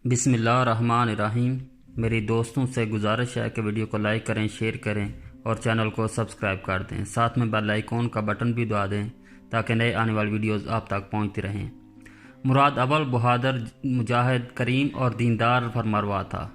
بسم اللہ الرحمن الرحیم۔ میری دوستوں سے گزارش ہے کہ ویڈیو کو لائک کریں، شیئر کریں اور چینل کو سبسکرائب کر دیں، ساتھ میں بیل آئیکن کا بٹن بھی دبا دیں تاکہ نئے آنے والی ویڈیوز آپ تک پہنچتی رہیں۔ مراد اول بہادر، مجاہد، کریم اور دیندار فرمانروا تھا۔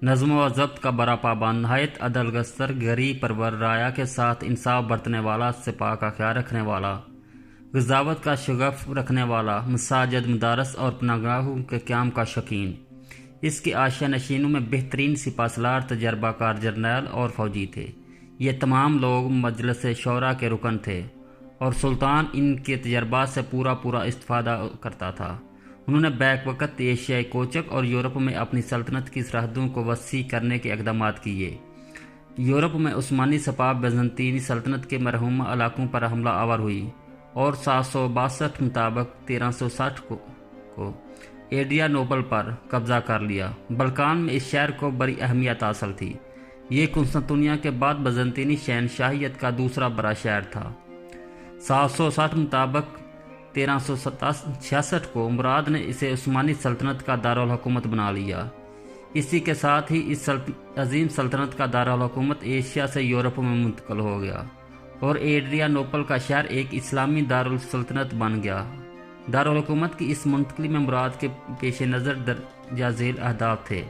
نظم و ضبط کا بڑا پابند، نہایت عدل گستر، غریب پرور، رعایا کے ساتھ انصاف برتنے والا، سپاہ کا خیال رکھنے والا، غزاوت کا شغف رکھنے والا، مساجد، مدارس اور پناہگاہوں کے قیام کا شوقین۔ اس کے عاشق نشینوں میں بہترین سپہ سالار، تجربہ کار جرنیل اور فوجی تھے۔ یہ تمام لوگ مجلس شورا کے رکن تھے اور سلطان ان کے تجربات سے پورا استفادہ کرتا تھا۔ انہوں نے بیک وقت ایشیائی کوچک اور یورپ میں اپنی سلطنت کی سرحدوں کو وسیع کرنے کے اقدامات کیے۔ یورپ میں عثمانی سپاہ بیزنطینی سلطنت کے مرحوم علاقوں پر حملہ آور ہوئی اور 762 مطابق 1360 کو ایڈریا نوبل پر قبضہ کر لیا۔ بلکان میں اس شہر کو بڑی اہمیت حاصل تھی۔ یہ قسطنطنیہ کے بعد بیزنطینی شہنشاہیت کا دوسرا بڑا شہر تھا۔ 760 مطابق 1366 کو مراد نے اسے عثمانی سلطنت کا دارالحکومت بنا لیا۔ اسی کے ساتھ ہی اس عظیم سلطنت کا دارالحکومت ایشیا سے یورپ میں منتقل ہو گیا اور ایڈریا نوبل کا شہر ایک اسلامی دارالسلطنت بن گیا۔ دارالحکومت کی اس منتقلی میں مراد کے پیش نظر درجہ ذیل اہداف تھے: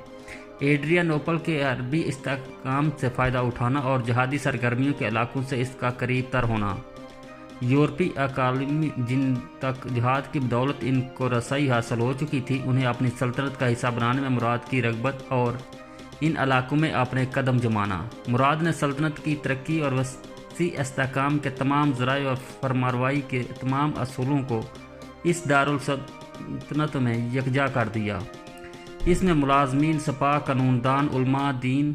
ایڈریا نوبل کے عربی استحکام سے فائدہ اٹھانا اور جہادی سرگرمیوں کے علاقوں سے اس کا قریب تر ہونا۔ یورپی اقالیم جن تک جہاد کی بدولت ان کو رسائی حاصل ہو چکی تھی، انہیں اپنی سلطنت کا حصہ بنانے میں مراد کی رغبت اور ان علاقوں میں اپنے قدم جمانا۔ مراد نے سلطنت کی ترقی اور وسیع استحکام کے تمام ذرائع اور فرمانروائی کے تمام اصولوں کو اس دارالسلطنت میں یکجا کر دیا۔ اس میں ملازمین، سپاہ، قانون دان، علماء دین،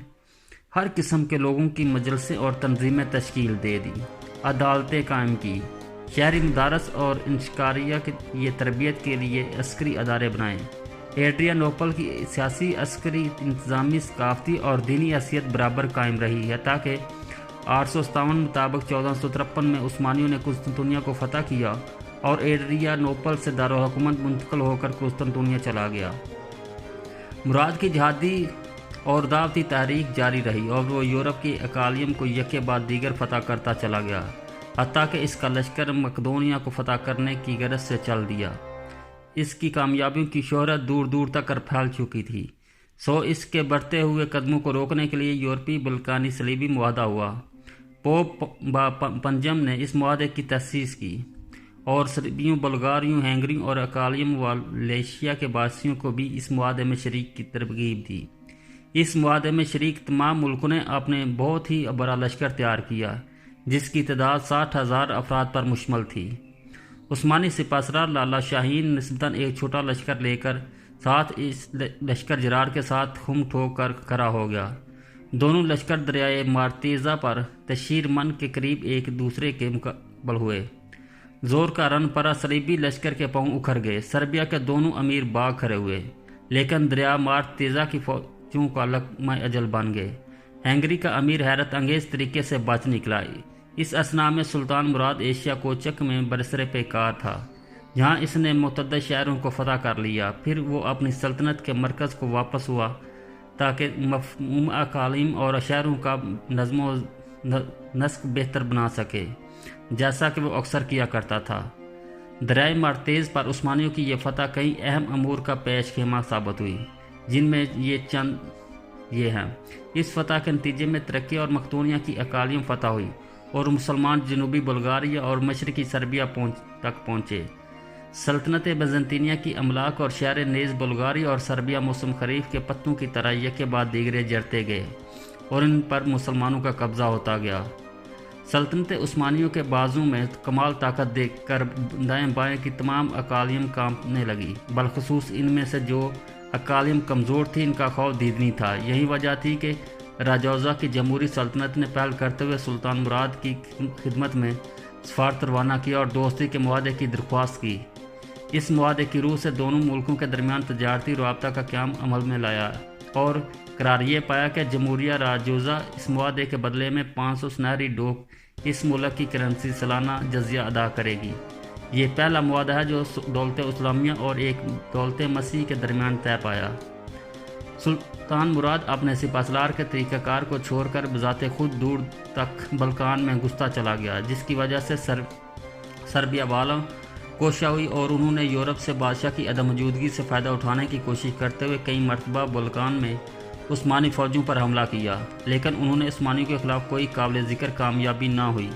ہر قسم کے لوگوں کی مجلسیں اور تنظیمیں تشکیل دے دی، عدالتیں قائم کی، شہری مدارس اور انشکاریہ کی یہ تربیت کے لیے عسکری ادارے بنائے۔ ایڈریا نوبل کی سیاسی، عسکری، انتظامی، ثقافتی اور دینی حیثیت برابر قائم رہی ہے تاکہ 857 مطابق 1453 میں عثمانیوں نے قسطنطنیہ کو فتح کیا اور ایڈریا نوبل سے دارالحکومت منتقل ہو کر قسطنطنیہ چلا گیا۔ مراد کی جہادی اور دعوتی تحریک جاری رہی اور وہ یورپ کے اقالیم کو یکے بعد دیگر فتح کرتا چلا گیا، حتیٰ کہ اس کا لشکر مقدونیہ کو فتح کرنے کی غرض سے چل دیا۔ اس کی کامیابیوں کی شہرت دور دور تک پھیل چکی تھی، اس کے بڑھتے ہوئے قدموں کو روکنے کے لیے یورپی بلقانی صلیبی معاہدہ ہوا۔ پوپ پنجم نے اس معاہدے کی تاسیس کی اور سربیوں، بلغاریوں، ہنگریوں اور اقالیم والیشیا کے باسیوں کو بھی اس معاہدے میں شریک کی ترغیب دی۔ اس معاہدے میں شریک تمام ملکوں نے اپنے بہت ہی بڑا لشکر تیار کیا، جس کی تعداد 60,000 افراد پر مشتمل تھی۔ عثمانی سپہ سالار لالا شاہین نسبتاً ایک چھوٹا لشکر لے کر ساتھ اس لشکر جرار کے ساتھ خم ٹھوک کر کھڑا ہو گیا۔ دونوں لشکر دریائے مارتیزا پر تشیر من کے قریب ایک دوسرے کے مقابل ہوئے۔ زور کا رن پڑا، صلیبی لشکر کے پاؤں اکھڑ گئے۔ سربیا کے دونوں امیر باغ کھڑے ہوئے، لیکن دریا مارتیزا کی فوجوں کا لقمہ اجل بن گئے۔ ہنگری کا امیر حیرت انگیز طریقے سے بچ نکلا۔ اس اثناء میں سلطان مراد ایشیا کوچک میں برسر پیکار تھا، جہاں اس نے متعدد شہروں کو فتح کر لیا۔ پھر وہ اپنی سلطنت کے مرکز کو واپس ہوا تاکہ مفہوم اقالیم اور شہروں کا نظم و نسق بہتر بنا سکے، جیسا کہ وہ اکثر کیا کرتا تھا۔ دریائے مارتیز پر عثمانیوں کی یہ فتح کئی اہم امور کا پیش خیمہ ثابت ہوئی، جن میں یہ ہیں: اس فتح کے نتیجے میں ترقی اور مقدونیہ کی اقالیم فتح ہوئی اور مسلمان جنوبی بلغاریہ اور مشرقی سربیا تک پہنچے۔ سلطنت بیزنطینیہ کی املاک اور شہر نیز بلغاریہ اور سربیا موسم خریف کے پتوں کی طرح یک کے بعد دیگرے جڑتے گئے اور ان پر مسلمانوں کا قبضہ ہوتا گیا۔ سلطنت عثمانیوں کے بازوں میں کمال طاقت دیکھ کر دائیں بائیں کی تمام اقالیم کانپنے لگی، بالخصوص ان میں سے جو اقالیم کمزور تھی، ان کا خوف دیدنی تھا۔ یہی وجہ تھی کہ راجوزہ کی جمہوری سلطنت نے پہل کرتے ہوئے سلطان مراد کی خدمت میں سفارت روانہ کیا اور دوستی کے معاہدے کی درخواست کی۔ اس معاہدے کی روح سے دونوں ملکوں کے درمیان تجارتی رابطہ کا قیام عمل میں لایا اور قرار یہ پایا کہ جمہوریہ راجوزہ اس معاہدے کے بدلے میں 500 سنہری ڈوک اس ملک کی کرنسی سالانہ جزیہ ادا کرے گی۔ یہ پہلا معاہدہ ہے جو دولت اسلامیہ اور ایک دولت مسیح کے درمیان طے پایا۔ سلطان مراد اپنے سپہ سالار کے طریقہ کار کو چھوڑ کر بذات خود دور تک بلقان میں گھستا چلا گیا، جس کی وجہ سے سربیا والوں کوشش ہوئی اور انہوں نے یورپ سے بادشاہ کی عدم موجودگی سے فائدہ اٹھانے کی کوشش کرتے ہوئے کئی مرتبہ بلقان میں عثمانی فوجوں پر حملہ کیا، لیکن انہوں نے عثمانیوں کے خلاف کوئی قابل ذکر کامیابی نہ ہوئی۔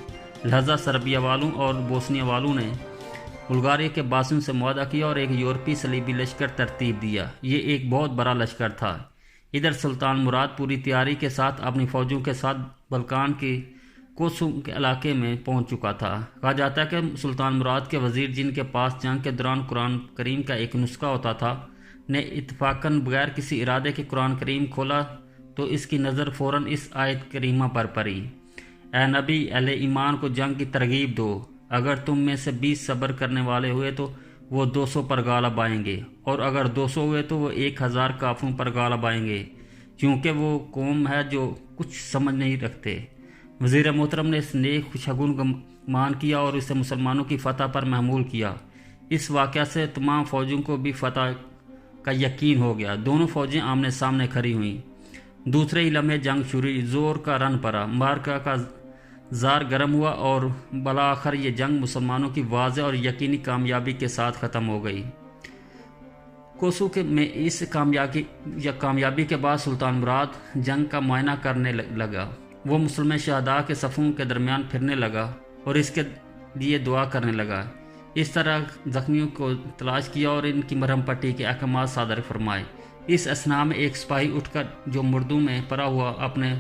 لہذا سربیا والوں اور بوسنیا والوں نے بلغاریہ کے باسیوں سے معاہدہ کیا اور ایک یورپی صلیبی لشکر ترتیب دیا۔ یہ ایک بہت بڑا لشکر تھا۔ ادھر سلطان مراد پوری تیاری کے ساتھ اپنی فوجوں کے ساتھ بلقان کے کوسوو کے علاقے میں پہنچ چکا تھا۔ کہا جاتا ہے کہ سلطان مراد کے وزیر، جن کے پاس جنگ کے دوران قرآن کریم کا ایک نسخہ ہوتا تھا، نے اتفاقاً بغیر کسی ارادے کے قرآن کریم کھولا تو اس کی نظر فوراً اس آیت کریمہ پر پڑی: اے نبی، اہل ایمان کو جنگ کی ترغیب دو، اگر تم میں سے 20 صبر کرنے والے ہوئے تو وہ 200 پر غالب آئیں گے، اور اگر 200 ہوئے تو وہ 1000 کافروں پر غالب آئیں گے، کیونکہ وہ قوم ہے جو کچھ سمجھ نہیں رکھتے۔ وزیر محترم نے اس نیک شگون گمان کیا اور اسے مسلمانوں کی فتح پر محمول کیا۔ اس واقعہ سے تمام فوجوں کو بھی فتح کا یقین ہو گیا۔ دونوں فوجیں آمنے سامنے کھڑی ہوئیں۔ دوسرے ہی لمحے جنگ شروع ہوئی، زور کا رن پڑا، معرکہ کا زار گرم ہوا اور بالآخر یہ جنگ مسلمانوں کی واضح اور یقینی کامیابی کے ساتھ ختم ہو گئی۔ کوسوو میں اس کامیابی کے بعد سلطان مراد جنگ کا معائنہ کرنے لگا۔ وہ مسلم شہداء کے صفوں کے درمیان پھرنے لگا اور اس کے لیے دعا کرنے لگا۔ اس طرح زخمیوں کو تلاش کیا اور ان کی مرہم پٹی کے احکامات صادر فرمائے۔ اس اثناء میں ایک سپاہی اٹھ کر جو مردوں میں پڑا ہوا اپنے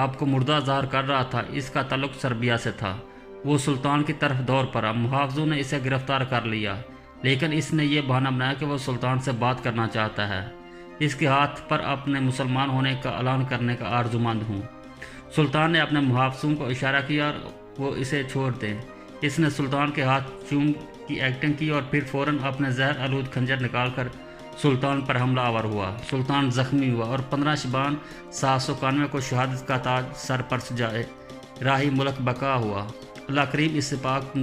آپ کو مردہ ظاہر کر رہا تھا، اس کا تعلق سربیا سے تھا۔ وہ سلطان کی طرف دوڑ پڑا۔ محافظوں نے اسے گرفتار کر لیا، لیکن اس نے یہ بہانہ بنایا کہ وہ سلطان سے بات کرنا چاہتا ہے، اس کے ہاتھ پر اپنے مسلمان ہونے کا اعلان کرنے کا آرزومند ہوں۔ سلطان نے اپنے محافظوں کو اشارہ کیا اور وہ اسے چھوڑ دیں۔ اس نے سلطان کے ہاتھ چوم کی ایکٹنگ کی اور پھر فوراً اپنے زہر آلود خنجر نکال کر سلطان پر حملہ آور ہوا۔ سلطان زخمی ہوا اور 15 شعبان 791 کو شہادت کا تاج سر پر سجائے راہی ملک بقا ہوا۔ اللہ کریم اس پاک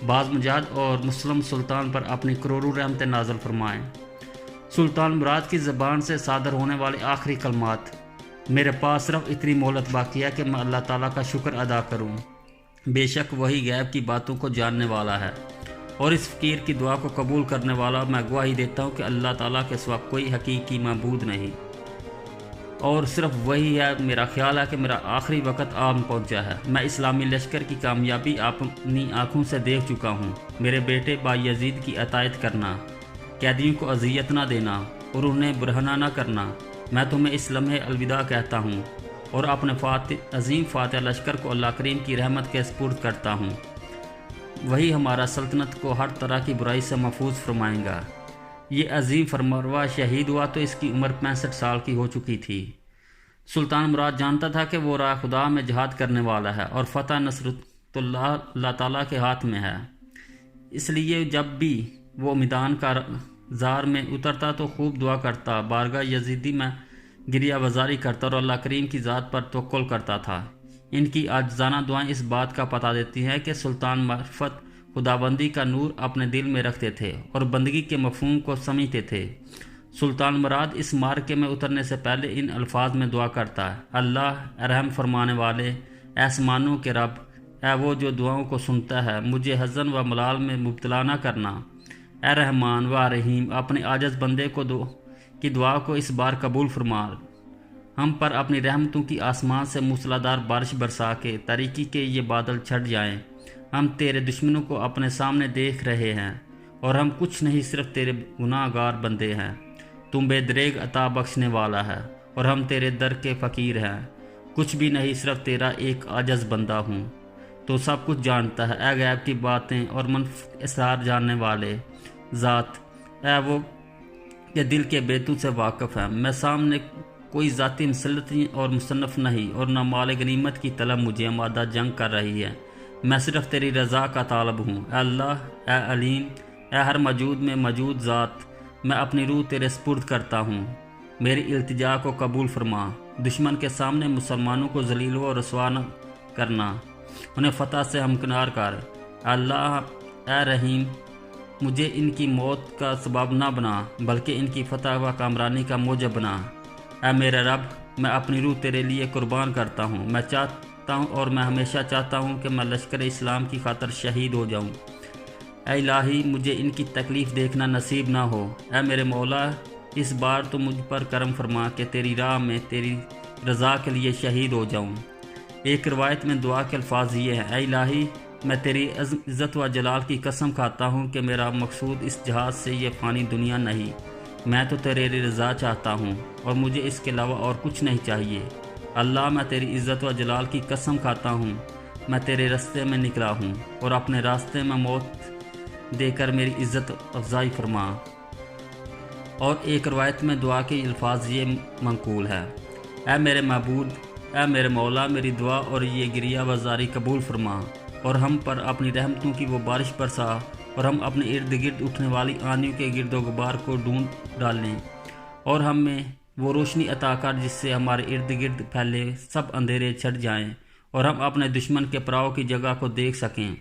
باز مجاہد اور مسلم سلطان پر اپنی کروڑوں رحمتیں نازل فرمائیں۔ سلطان مراد کی زبان سے صادر ہونے والے آخری کلمات: میرے پاس صرف اتنی مہلت باقی ہے کہ میں اللہ تعالیٰ کا شکر ادا کروں۔ بے شک وہی غیب کی باتوں کو جاننے والا ہے اور اس فقیر کی دعا کو قبول کرنے والا۔ میں گواہی دیتا ہوں کہ اللہ تعالیٰ کے سوا کوئی حقیقی معبود نہیں اور صرف وہی ہے۔ میرا خیال ہے کہ میرا آخری وقت آن پہنچا ہے۔ میں اسلامی لشکر کی کامیابی اپنی آنکھوں سے دیکھ چکا ہوں۔ میرے بیٹے بایزید کی اطاعت کرنا، قیدیوں کو اذیت نہ دینا اور انہیں برہنہ نہ کرنا۔ میں تمہیں اس لمحے الوداع کہتا ہوں اور اپنے عظیم فاتح لشکر کو اللہ کریم کی رحمت کے سپرد کرتا ہوں۔ وہی ہمارا سلطنت کو ہر طرح کی برائی سے محفوظ فرمائے گا۔ یہ عظیم فرمانروا شہید ہوا تو اس کی عمر 65 سال کی ہو چکی تھی۔ سلطان مراد جانتا تھا کہ وہ راہ خدا میں جہاد کرنے والا ہے اور فتح نصرت اللہ تعالیٰ کے ہاتھ میں ہے۔ اس لیے جب بھی وہ میدان کا زار میں اترتا تو خوب دعا کرتا، بارگاہ یزیدی میں گریہ وزاری کرتا اور اللہ کریم کی ذات پر توکل کرتا تھا۔ ان کی عاجزانہ دعائیں اس بات کا پتہ دیتی ہیں کہ سلطان معرفت خداوندی کا نور اپنے دل میں رکھتے تھے اور بندگی کے مفہوم کو سمجھتے تھے۔ سلطان مراد اس معرکے میں اترنے سے پہلے ان الفاظ میں دعا کرتا: اللہ رحم فرمانے والے، اے آسمانوں کے رب، اے وہ جو دعاؤں کو سنتا ہے، مجھے حزن و ملال میں مبتلا نہ کرنا۔ اے رحمان و رحیم، اپنے عاجز بندے کی دعا کو اس بار قبول فرما۔ ہم پر اپنی رحمتوں کی آسمان سے موسلادھار بارش برسا کے تاریکی کے یہ بادل چھٹ جائیں۔ ہم تیرے دشمنوں کو اپنے سامنے دیکھ رہے ہیں اور ہم کچھ نہیں، صرف تیرے گناہ گار بندے ہیں۔ تم بے دریغ عطا بخشنے والا ہے اور ہم تیرے در کے فقیر ہیں۔ کچھ بھی نہیں، صرف تیرا ایک عاجز بندہ ہوں۔ تو سب کچھ جانتا ہے، اے غیب کی باتیں اور منفی اسرار جاننے والے ذات، اے وہ کہ دل کے بیتوں سے واقف ہے۔ میں سامنے کوئی ذاتی مسلطی اور مصنف نہیں اور نہ مال غنیمت کی طلب مجھے آمادہ جنگ کر رہی ہے۔ میں صرف تیری رضا کا طالب ہوں۔ اے اللہ، اے علیم، اے ہر موجود میں موجود ذات، میں اپنی روح تیرے سپرد کرتا ہوں۔ میری التجا کو قبول فرما۔ دشمن کے سامنے مسلمانوں کو ذلیل و رسوا نہ کرنا، انہیں فتح سے ہمکنار کر۔ اے اللہ، اے رحیم، مجھے ان کی موت کا سبب نہ بنا بلکہ ان کی فتح و کامرانی کا موجب بنا۔ اے میرے رب، میں اپنی روح تیرے لیے قربان کرتا ہوں۔ میں چاہتا ہوں اور میں ہمیشہ چاہتا ہوں کہ میں لشکر اسلام کی خاطر شہید ہو جاؤں۔ اے الہی، مجھے ان کی تکلیف دیکھنا نصیب نہ ہو۔ اے میرے مولا، اس بار تو مجھ پر کرم فرما کہ تیری راہ میں تیری رضا کے لیے شہید ہو جاؤں۔ ایک روایت میں دعا کے الفاظ یہ ہیں: اے الہی، میں تیری عزت و جلال کی قسم کھاتا ہوں کہ میرا مقصود اس جہاز سے یہ فانی دنیا نہیں، میں تو تیری رضا چاہتا ہوں اور مجھے اس کے علاوہ اور کچھ نہیں چاہیے۔ اللہ، میں تیری عزت و جلال کی قسم کھاتا ہوں، میں تیرے راستے میں نکلا ہوں اور اپنے راستے میں موت دے کر میری عزت افزائی فرما۔ اور ایک روایت میں دعا کے الفاظ یہ منقول ہے: اے میرے معبود، اے میرے مولا، میری دعا اور یہ گریہ وزاری قبول فرما اور ہم پر اپنی رحمتوں کی وہ بارش برسا اور ہم اپنے ارد گرد اٹھنے والی آندھیوں کے گرد و غبار کو ڈھونڈ ڈالیں اور ہمیں وہ روشنی عطا کر جس سے ہمارے ارد گرد پھیلے سب اندھیرے چھٹ جائیں اور ہم اپنے دشمن کے پراؤ کی جگہ کو دیکھ سکیں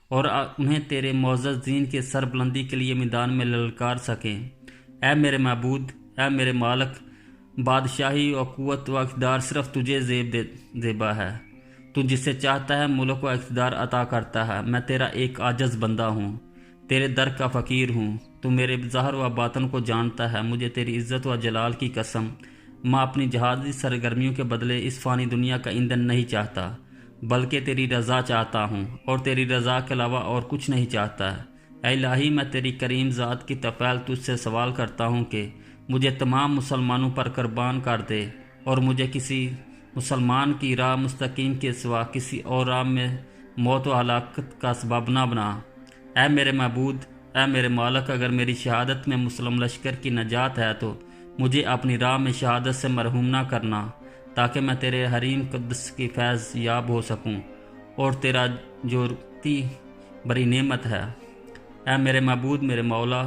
اور انہیں تیرے معزز دین کے سر بلندی کے لیے میدان میں للکار سکیں۔ اے میرے معبود، اے میرے مالک، بادشاہی و قوت و اقتدار صرف تجھے زیبا ہے۔ تو جسے چاہتا ہے ملک و اقتدار عطا کرتا ہے۔ میں تیرا ایک عاجز بندہ ہوں، تیرے در کا فقیر ہوں۔ تو میرے ظاہر و باطن کو جانتا ہے۔ مجھے تیری عزت و جلال کی قسم، میں اپنی جہازی سرگرمیوں کے بدلے اس فانی دنیا کا ایندھن نہیں چاہتا، بلکہ تیری رضا چاہتا ہوں اور تیری رضا کے علاوہ اور کچھ نہیں چاہتا۔ اے الہی، میں تیری کریم ذات کی طفیل تجھ سے سوال کرتا ہوں کہ مجھے تمام مسلمانوں پر قربان کر دے اور مجھے کسی مسلمان کی راہ مستقیم کے سوا کسی اور راہ میں موت و ہلاکت کا سبب نہ بنا۔ اے میرے معبود، اے میرے مالک، اگر میری شہادت میں مسلم لشکر کی نجات ہے تو مجھے اپنی راہ میں شہادت سے محروم نہ کرنا، تاکہ میں تیرے حریم قدس کی فیض یاب ہو سکوں اور تیرا جو رتی بڑی نعمت ہے۔ اے میرے معبود، میرے مولا،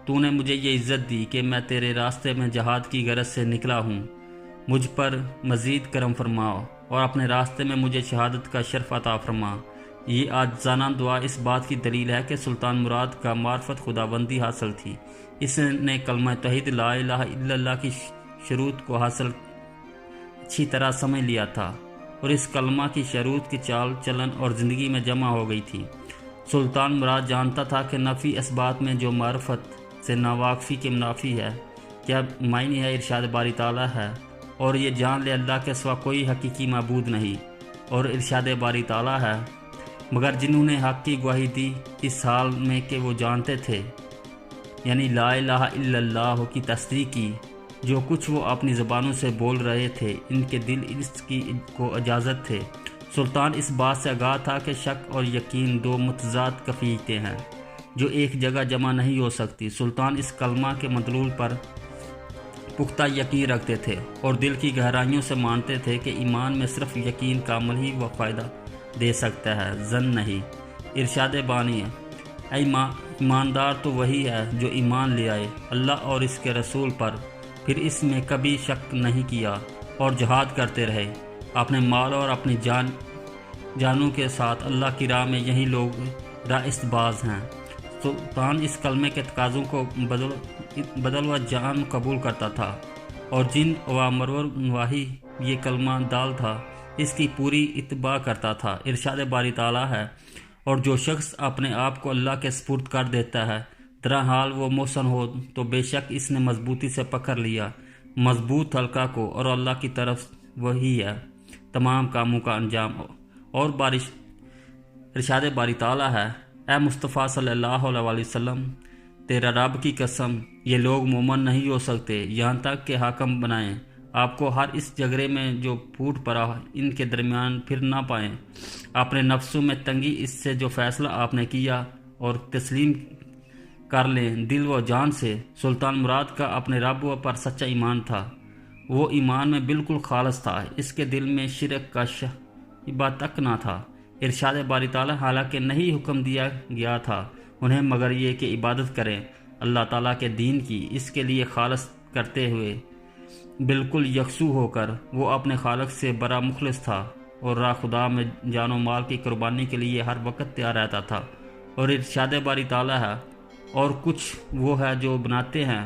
تو نے مجھے یہ عزت دی کہ میں تیرے راستے میں جہاد کی غرض سے نکلا ہوں۔ مجھ پر مزید کرم فرماؤ اور اپنے راستے میں مجھے شہادت کا شرف عطا فرما۔ یہ عاجزانہ دعا اس بات کی دلیل ہے کہ سلطان مراد کا معرفت خداوندی حاصل تھی۔ اس نے کلمہ توحید لا الہ الا اللہ کی شروط کو حاصل اچھی طرح سمجھ لیا تھا اور اس کلمہ کی شروط کی چال چلن اور زندگی میں جمع ہو گئی تھی۔ سلطان مراد جانتا تھا کہ نفی اسبات میں جو معرفت سے ناواقفی کے منافی ہے، کیا معنی ہے ارشاد باری تعالیٰ ہے، اور یہ جان لے اللہ کے سوا کوئی حقیقی معبود نہیں، اور ارشاد باری تعالیٰ ہے: مگر جنہوں نے حق کی گواہی دی اس حال میں کہ وہ جانتے تھے، یعنی لا الہ الا اللہ کی تصدیق کی، جو کچھ وہ اپنی زبانوں سے بول رہے تھے ان کے دل اس کی کو اجازت تھے۔ سلطان اس بات سے آگاہ تھا کہ شک اور یقین دو متضاد کیفیتیں ہیں جو ایک جگہ جمع نہیں ہو سکتی۔ سلطان اس کلمہ کے مدلول پر پختہ یقین رکھتے تھے اور دل کی گہرائیوں سے مانتے تھے کہ ایمان میں صرف یقین کامل ہی وہ فائدہ دے سکتا ہے، ظن نہیں۔ ارشاد بانی ہے: ایماندار تو وہی ہے جو ایمان لے آئے اللہ اور اس کے رسول پر، پھر اس میں کبھی شک نہیں کیا اور جہاد کرتے رہے اپنے مال اور اپنی جانوں کے ساتھ اللہ کی راہ میں۔ یہی لوگ راست باز ہیں۔ سلطان اس کلمے کے تقاضوں کو بدل و جان قبول کرتا تھا اور جن اوامر و نواہی یہ کلمہ دال تھا اس کی پوری اتباع کرتا تھا۔ ارشاد باری تعالیٰ ہے: اور جو شخص اپنے آپ کو اللہ کے سپرد کر دیتا ہے، درا حال وہ محسن ہو تو بے شک اس نے مضبوطی سے پکڑ لیا مضبوط حلقہ کو، اور اللہ کی طرف وہی ہے تمام کاموں کا انجام۔ اور ارشاد باری تعالیٰ ہے: اے مصطفیٰ صلی اللہ علیہ وسلم، تیرا رب کی قسم، یہ لوگ مومن نہیں ہو سکتے یہاں تک کہ حاکم بنائیں آپ کو ہر اس جھگڑے میں جو پھوٹ پڑا ان کے درمیان پھر نہ پائیں۔ اپنے نفسوں میں تنگی اس سے جو فیصلہ آپ نے کیا اور تسلیم کر لیں دل و جان سے۔ سلطان مراد کا اپنے رب پر سچا ایمان تھا، وہ ایمان میں بالکل خالص تھا، اس کے دل میں شرک کا شائبہ تک نہ تھا۔ ارشاد باری تعالیٰ: حالانکہ نہیں حکم دیا گیا تھا انہیں مگر یہ کہ عبادت کریں اللہ تعالیٰ کے دین کی، اس کے لیے خالص کرتے ہوئے بالکل یکسو ہو کر۔ وہ اپنے خالق سے بڑا مخلص تھا اور راہ خدا میں جان و مال کی قربانی کے لیے ہر وقت تیار رہتا تھا۔ اور ارشاد باری تعالیٰ ہے: اور کچھ وہ ہے جو بناتے ہیں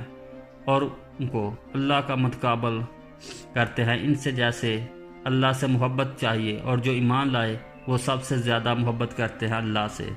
اور ان کو اللہ کا متقابل کرتے ہیں ان سے جیسے اللہ سے محبت چاہیے، اور جو ایمان لائے وہ سب سے زیادہ محبت کرتے ہیں اللہ سے۔